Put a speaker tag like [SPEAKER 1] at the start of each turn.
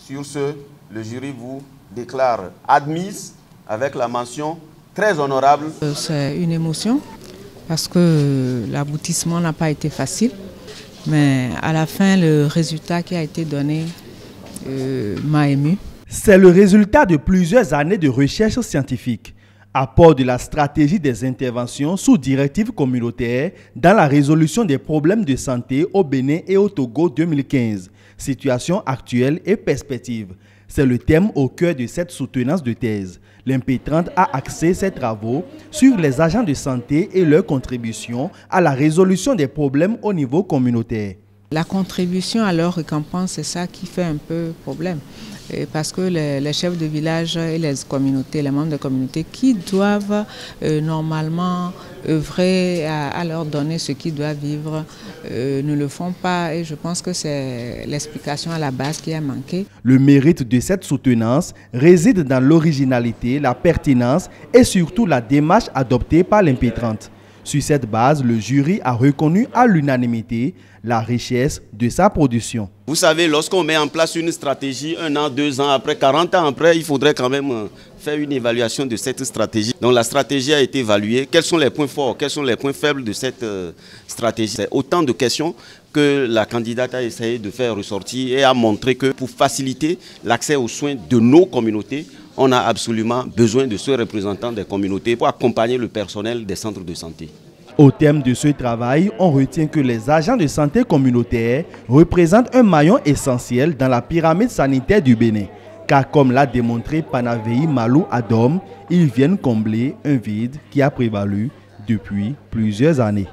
[SPEAKER 1] Sur ce, le jury vous déclare admise avec la mention très honorable.
[SPEAKER 2] C'est une émotion parce que l'aboutissement n'a pas été facile, mais à la fin, le résultat qui a été donné m'a ému.
[SPEAKER 3] C'est le résultat de plusieurs années de recherche scientifique, apport de la stratégie des interventions sous directive communautaire dans la résolution des problèmes de santé au Bénin et au Togo 2015, situation actuelle et perspective. C'est le thème au cœur de cette soutenance de thèse. L'Impétrante a axé ses travaux sur les agents de santé et leur contribution à la résolution des problèmes au niveau communautaire.
[SPEAKER 2] La contribution à leur récompense, c'est ça qui fait un peu problème. Parce que les chefs de village et les communautés, les membres de communautés qui doivent normalement œuvrer à leur donner ce qu'ils doivent vivre, ne le font pas, et je pense que c'est l'explication à la base qui a manqué.
[SPEAKER 3] Le mérite de cette soutenance réside dans l'originalité, la pertinence et surtout la démarche adoptée par l'Impétrante. Sur cette base, le jury a reconnu à l'unanimité la richesse de sa production.
[SPEAKER 1] Vous savez, lorsqu'on met en place une stratégie, 1 an, 2 ans après, 40 ans après, il faudrait quand même faire une évaluation de cette stratégie. Donc la stratégie a été évaluée. Quels sont les points forts, quels sont les points faibles de cette stratégie? C'est autant de questions que la candidate a essayé de faire ressortir et a montré que pour faciliter l'accès aux soins de nos communautés, on a absolument besoin de ce représentant des communautés pour accompagner le personnel des centres de santé.
[SPEAKER 3] Au terme de ce travail, on retient que les agents de santé communautaire représentent un maillon essentiel dans la pyramide sanitaire du Bénin. Car comme l'a démontré Panavei Malou Adom, ils viennent combler un vide qui a prévalu depuis plusieurs années.